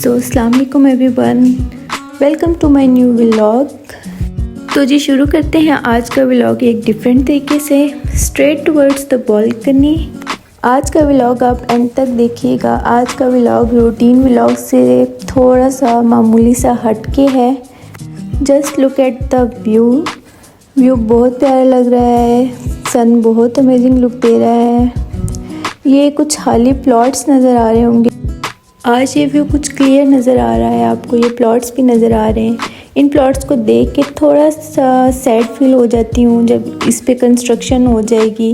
सो अस्सलाम वालेकुम everyone, welcome to my new vlog. तो जी शुरू करते हैं आज का व्लॉग एक डिफरेंट तरीके से, स्ट्रेट टुवर्ड्स द बालकनी। आज का व्लॉग आप एंड तक देखिएगा। आज का व्लॉग रूटीन व्लॉग से थोड़ा सा मामूली सा हटके है। Just look at the view बहुत प्यारा लग रहा है। सन बहुत अमेजिंग लुक दे रहा है। ये कुछ खाली प्लॉट्स नज़र आ रहे होंगे। आज ये व्यू कुछ क्लियर नज़र आ रहा है आपको, ये प्लॉट्स भी नज़र आ रहे हैं। इन प्लॉट्स को देख के थोड़ा सा सैड फील हो जाती हूँ। जब इस पे कंस्ट्रक्शन हो जाएगी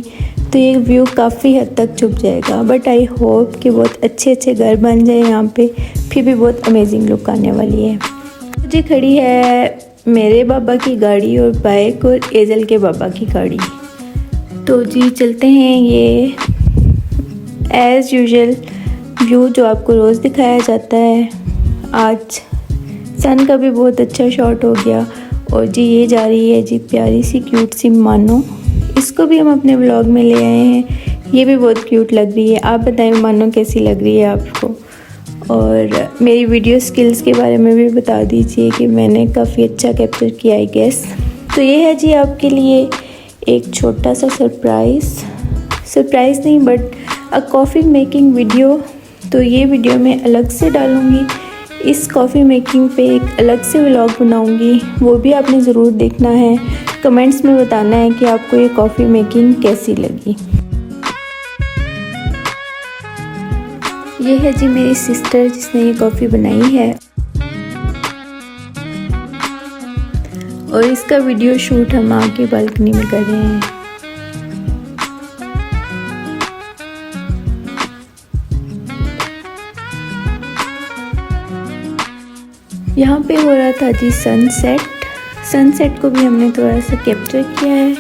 तो ये व्यू काफ़ी हद तक छुप जाएगा, बट आई होप कि बहुत अच्छे अच्छे घर बन जाए यहाँ पे, फिर भी बहुत अमेजिंग लुक आने वाली है। मुझे खड़ी है मेरे बाबा की गाड़ी और बाइक और एजल के बाबा की गाड़ी। तो जी चलते हैं। ये एज़ यूजुअल व्यू जो आपको रोज़ दिखाया जाता है। आज सन का भी बहुत अच्छा शॉट हो गया। और जी ये जा रही है जी प्यारी सी क्यूट सी मानो, इसको भी हम अपने व्लॉग में ले आए हैं। ये भी बहुत क्यूट लग रही है। आप बताएं मानो कैसी लग रही है आपको, और मेरी वीडियो स्किल्स के बारे में भी बता दीजिए कि मैंने काफ़ी अच्छा कैप्चर किया आई गेस। तो ये है जी आपके लिए एक छोटा सा सरप्राइज़ नहीं but a coffee making video. तो ये वीडियो मैं अलग से डालूँगी। इस कॉफ़ी मेकिंग पे एक अलग से व्लॉग बनाऊँगी, वो भी आपने ज़रूर देखना है। कमेंट्स में बताना है कि आपको ये कॉफ़ी मेकिंग कैसी लगी। ये है जी मेरी सिस्टर जिसने ये कॉफ़ी बनाई है, और इसका वीडियो शूट हम आगे बालकनी में कर रहे हैं। यहाँ पे हो रहा था जी सनसेट को भी हमने थोड़ा सा कैप्चर किया है।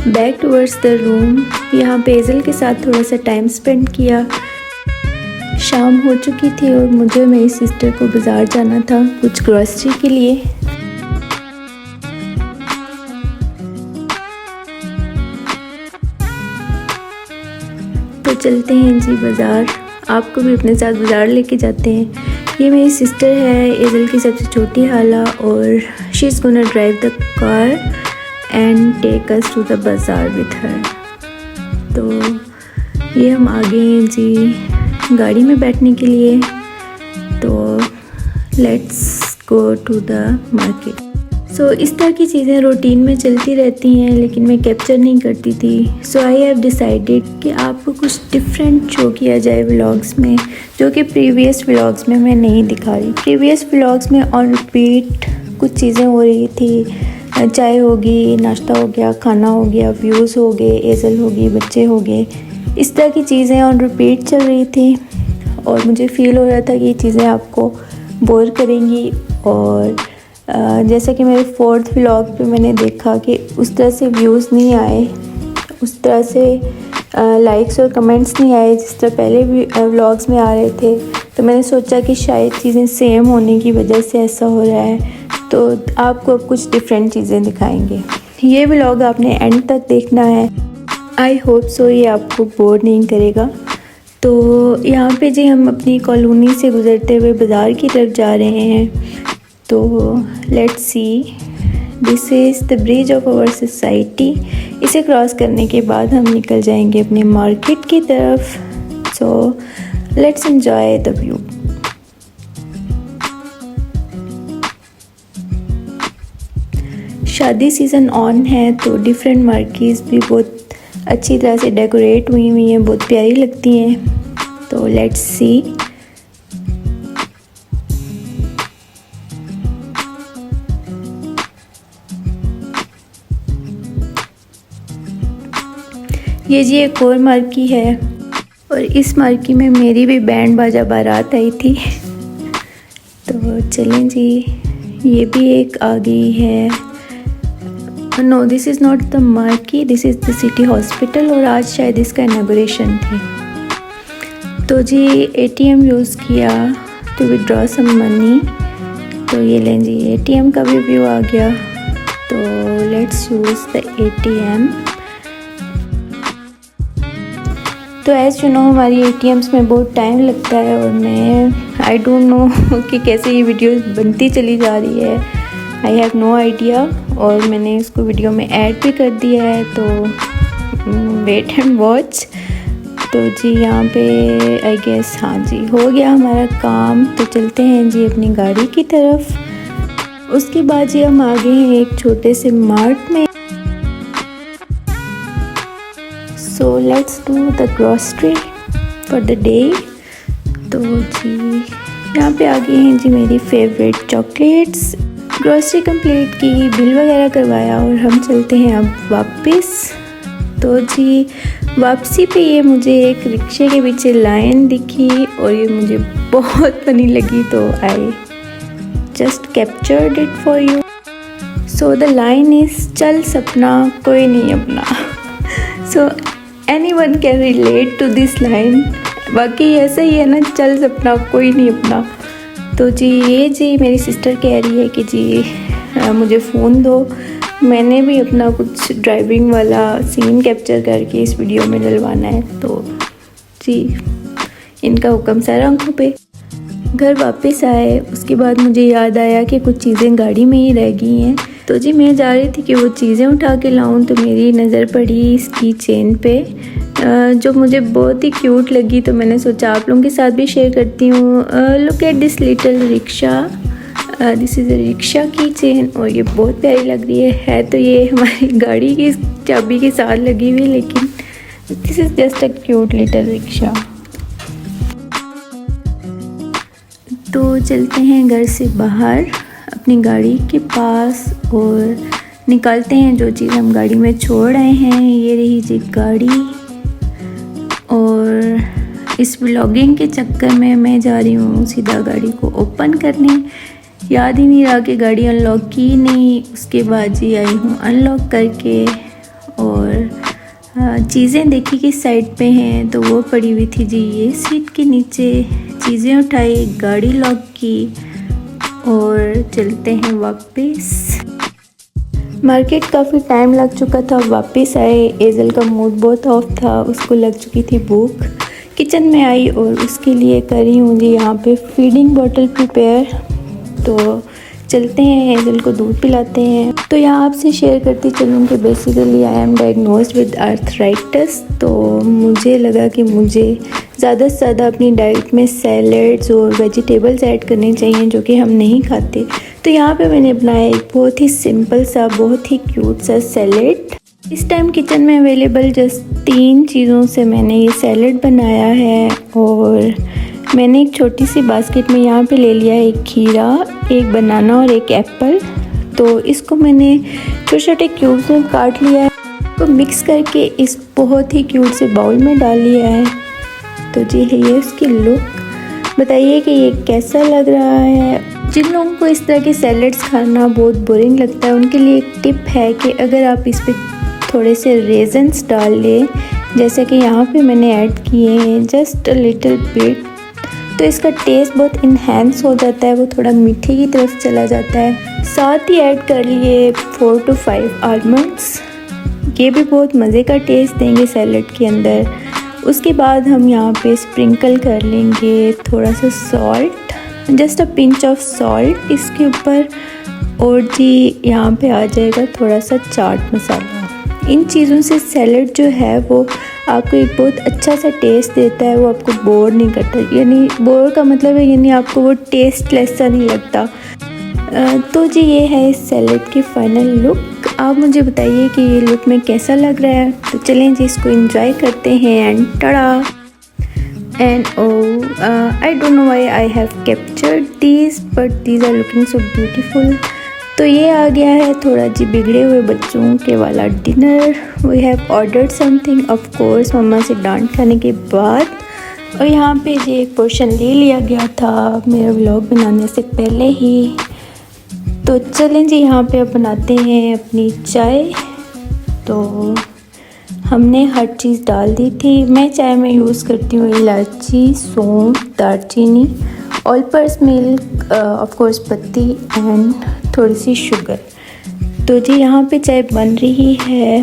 बैक टुवर्ड्स द रूम, यहाँ पे एजल के साथ थोड़ा सा टाइम स्पेंड किया। शाम हो चुकी थी और मुझे और मेरी सिस्टर को बाज़ार जाना था कुछ ग्रॉसरी के लिए। तो चलते हैं जी बाज़ार, आपको भी अपने साथ बाज़ार लेके जाते हैं। ये मेरी सिस्टर है, एजल की सबसे छोटी हाला, और she is gonna drive the car and take us to the बाज़ार विद हर। तो ये हम आ गए हैं जी गाड़ी में बैठने के लिए। तो let's go to the market. So इस तरह की चीज़ें रूटीन में चलती रहती हैं, लेकिन मैं कैप्चर नहीं करती थी। सो आई हैव डिसाइडेड कि आपको कुछ डिफरेंट शो किया जाए व्लॉग्स में, जो कि प्रीवियस व्लॉग्स में मैं नहीं दिखा रही। प्रीवियस व्लॉग्स में ऑन रिपीट कुछ चीज़ें हो रही थी। चाय होगी, नाश्ता हो गया, खाना हो गया, व्यूज़ हो गए, एजल होगी, बच्चे हो गए, इस तरह की चीज़ें ऑन रिपीट चल रही थी। और मुझे फ़ील हो रहा था कि ये चीज़ें आपको बोर करेंगी। और जैसा कि मेरे 4th व्लॉग पे मैंने देखा कि उस तरह से व्यूज़ नहीं आए, उस तरह से लाइक्स और कमेंट्स नहीं आए जिस तरह पहले व्लॉग्स में आ रहे थे। तो मैंने सोचा कि शायद चीज़ें सेम होने की वजह से ऐसा हो रहा है, तो आपको अब कुछ डिफरेंट चीज़ें दिखाएंगे। ये व्लॉग आपने एंड तक देखना है। आई होप सो ये आपको बोर नहीं करेगा। तो यहाँ पे जी हम अपनी कॉलोनी से गुज़रते हुए बाज़ार की तरफ जा रहे हैं। तो let's see, this is the bridge of our society. इसे क्रॉस करने के बाद हम निकल जाएंगे अपने मार्केट की तरफ। So let's enjoy the view. शादी सीज़न ऑन है तो डिफरेंट मार्केट्स भी बहुत अच्छी तरह से डेकोरेट हुई हैं, बहुत प्यारी लगती हैं। तो लेट्स सी। ये जी एक और मार्की है, और इस मार्की में मेरी भी बैंड बाजा बारात आई थी। तो चलें जी, ये भी एक आ गई है। No this is not the marquee, this is the city hospital, और आज शायद इसका इनॉग्रेशन थी। तो जी ATM यूज़ किया टू विड्रॉ सम मनी। तो ये लें जी एटीएम का भी व्यू आ गया। तो लेट्स यूज़ द एटीएम। तो एज़ यू नो हमारी एटीएम्स में बहुत टाइम लगता है और मैं आई डोंट नो कि कैसे ये वीडियो बनती चली जा रही है। आई हैव नो आइडिया और मैंने इसको वीडियो में ऐड भी कर दिया है, तो वेट एंड वॉच। तो जी यहाँ पे आई गेस हाँ जी हो गया हमारा काम। तो चलते हैं जी अपनी गाड़ी की तरफ। उसके बाद जी हम आ गए हैं एक छोटे से मार्ट में। So let's do the grocery for the day. तो जी यहाँ पे आ गए हैं जी मेरी फेवरेट चॉकलेट्स। ग्रॉसरी कंप्लीट की, बिल वगैरह करवाया और हम चलते हैं अब वापस। तो जी वापसी पे ये मुझे एक रिक्शे के पीछे लाइन दिखी और ये मुझे बहुत फनी लगी, तो I just captured it for you. So the line is चल सपना कोई नहीं अपना। So anyone can relate to this line. बाकी ऐसा ही है ना, चल सपना कोई नहीं अपना। तो जी ये जी मेरी सिस्टर कह रही है कि जी मुझे फ़ोन दो, मैंने भी अपना कुछ ड्राइविंग वाला सीन कैप्चर करके इस वीडियो में डलवाना है। तो जी इनका हुक्म सारा आंखों पे। घर वापस आए, उसके बाद मुझे याद आया कि कुछ चीज़ें गाड़ी में ही रह गई हैं। तो जी मैं जा रही थी कि वो चीज़ें उठा के लाऊं, तो मेरी नज़र पड़ी इसकी चेन पे जो मुझे बहुत ही क्यूट लगी। तो मैंने सोचा आप लोगों के साथ भी शेयर करती हूँ। Look at this little rickshaw, this is a rickshaw की चेन और ये बहुत प्यारी लग रही है। तो ये हमारी गाड़ी की चाबी के साथ लगी हुई, लेकिन this is just a cute little rickshaw. तो चलते हैं घर से बाहर अपनी गाड़ी के पास और निकालते हैं जो चीज़ हम गाड़ी में छोड़ आए हैं। ये रही जी गाड़ी। और इस व्लॉगिंग के चक्कर में मैं जा रही हूँ सीधा गाड़ी को ओपन करने। याद ही नहीं रहा कि गाड़ी अनलॉक की नहीं। उसके बाद जी आई हूँ अनलॉक करके और चीज़ें देखी कि साइड पे हैं, तो वो पड़ी हुई थी जी ये सीट के नीचे। चीज़ें उठाई, गाड़ी लॉक की और चलते हैं वापस। मार्केट काफ़ी टाइम लग चुका था, वापस आए। एजल का मूड बहुत ऑफ था, उसको लग चुकी थी भूख। किचन में आई और उसके लिए करी हूँ जी यहाँ पे फीडिंग बॉटल प्रिपेयर। तो चलते हैं एजल को दूध पिलाते हैं। तो यहाँ आपसे शेयर करती चलूँ कि basically I am diagnosed with arthritis. तो मुझे लगा कि मुझे ज़्यादा से ज़्यादा अपनी डाइट में सैलड्स और वेजिटेबल्स ऐड करने चाहिए जो कि हम नहीं खाते। तो यहाँ पे मैंने बनाया एक बहुत ही सिंपल सा, बहुत ही क्यूट सा सैलड। इस टाइम किचन में अवेलेबल जस्ट 3 चीज़ों से मैंने ये सैलड बनाया है। और मैंने एक छोटी सी बास्केट में यहाँ पे ले लिया एक खीरा, एक बनाना और एक एप्पल। तो इसको मैंने छोटे छोटे क्यूब्स में काट लिया है, तो मिक्स करके इस बहुत ही क्यूट से बाउल में डाल लिया है। तो जी है ये उसकी लुक। बताइए कि ये कैसा लग रहा है। जिन लोगों को इस तरह के सैलड्स खाना बहुत बोरिंग लगता है, उनके लिए एक टिप है कि अगर आप इस पर थोड़े से रेजन्स डाल लें, जैसे कि यहाँ पे मैंने ऐड किए हैं जस्ट अ लिटिल बिट, तो इसका टेस्ट बहुत इन्हेंस हो जाता है, वो थोड़ा मीठे की तरफ चला जाता है। साथ ही ऐड कर लिए 4 to 5 आलमंड्स, ये भी बहुत मज़े का टेस्ट देंगे सैलड के अंदर। उसके बाद हम यहाँ पे स्प्रिंकल कर लेंगे थोड़ा सा salt, just a pinch of salt इसके ऊपर। और जी यहाँ पे आ जाएगा थोड़ा सा चाट मसाला। इन चीज़ों से सैलड जो है वो आपको एक बहुत अच्छा सा टेस्ट देता है, वो आपको बोर नहीं करता। यानी बोर का मतलब है यानी आपको वो टेस्टलेस सा नहीं लगता। तो जी ये है इस सैलड की फाइनल लुक। आप मुझे बताइए कि ये लुक में कैसा लग रहा है। तो चलें जी इसको एंजॉय करते हैं। एंड टड़ा and I don't know why I have captured these but these are looking so beautiful. तो ये आ गया है थोड़ा जी बिगड़े हुए बच्चों के वाला dinner. We have ordered something of course मम्मा से डांट खाने के बाद। और यहाँ पे जी एक पोर्शन ले लिया गया था मेरा व्लॉग बनाने से पहले ही। तो चलें जी यहाँ पे अब बनाते हैं अपनी चाय। तो हमने हर चीज़ डाल दी थी। मैं चाय में यूज़ करती हूँ इलायची, सौंफ, दालचीनी all purpose milk, of course पत्ती एंड थोड़ी सी शुगर। तो जी यहाँ पे चाय बन रही है।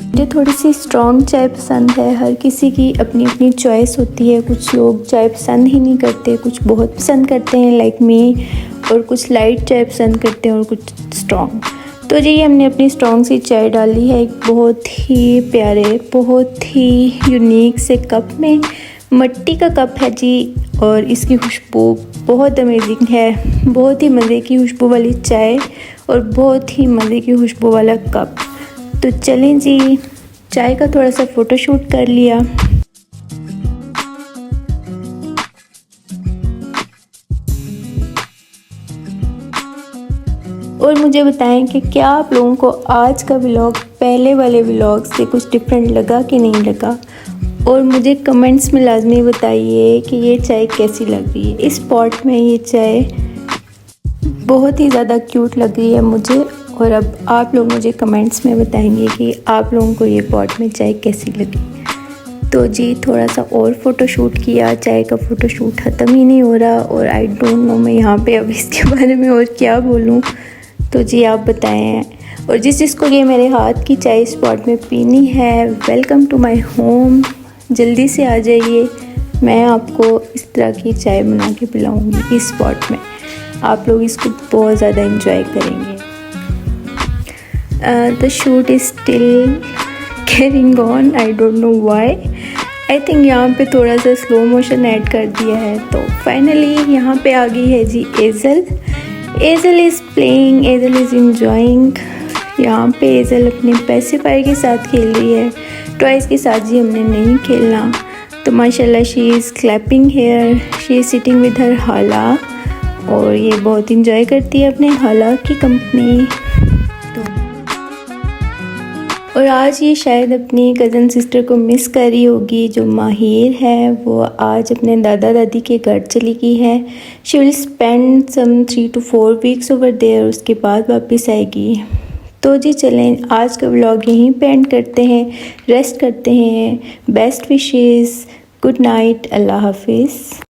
मुझे थोड़ी सी स्ट्रॉन्ग चाय पसंद है। हर किसी की अपनी अपनी चॉइस होती है। कुछ लोग चाय पसंद ही नहीं करते, कुछ बहुत पसंद करते हैं लाइक मी, और कुछ लाइट चाय पसंद करते हैं और कुछ स्ट्रॉन्ग। तो जी हमने अपनी स्ट्रॉन्ग सी चाय डाली है एक बहुत ही प्यारे, बहुत ही यूनिक से कप में। मिट्टी का कप है जी, और इसकी खुशबू बहुत अमेजिंग है। बहुत ही मज़े की खुशबू वाली चाय और बहुत ही मज़े की खुशबू वाला कप। तो चलें जी, चाय का थोड़ा सा फ़ोटोशूट कर लिया। और मुझे बताएं कि क्या आप लोगों को आज का व्लॉग पहले वाले व्लॉग से कुछ डिफरेंट लगा कि नहीं लगा। और मुझे कमेंट्स में लाजमी बताइए कि ये चाय कैसी लग रही है। इस पॉट में ये चाय बहुत ही ज़्यादा क्यूट लग रही है मुझे। और अब आप लोग मुझे कमेंट्स में बताएंगे कि आप लोगों को ये पॉट में चाय कैसी लगी। तो जी थोड़ा सा और फ़ोटोशूट किया। चाय का फ़ोटोशूट ख़त्म ही नहीं हो रहा, और आई डोंट नो मैं यहाँ पे अब इसके बारे में और क्या बोलूँ। तो जी आप बताएं। और जिसको ये मेरे हाथ की चाय इस पॉट में पीनी है, वेलकम टू माय होम। जल्दी से आ जाइए, मैं आपको इस तरह की चाय बना के पिलाऊंगी इस पॉट में। आप लोग इसको बहुत ज़्यादा इंजॉय करेंगे। The shoot is still carrying on, I don't know why. I think यहाँ पे थोड़ा सा स्लो मोशन ऐड कर दिया है। तो फाइनली यहाँ पे आ गई है जी एजल। एजल इज़ प्लेइंग, एजल इज़ इंजॉइंग। यहाँ पे एजल अपने पैसिफायर के साथ खेल रही है, टॉयज़ के साथ जी हमने नहीं खेलना। तो माशाल्लाह she is clapping here, she is sitting with her Hala, और ये बहुत इंजॉय करती है अपने हाला की कंपनी। और आज ये शायद अपनी कज़न सिस्टर को मिस कर रही होगी। जो माहिर है वो आज अपने दादा दादी के घर चली गई है। She will spend some 3 to 4 weeks over there, उसके बाद वापस आएगी। तो जी चलें, आज का व्लॉग यहीं पे एंड करते हैं, रेस्ट करते हैं। बेस्ट विशेस, गुड नाइट, अल्लाह हाफिज़।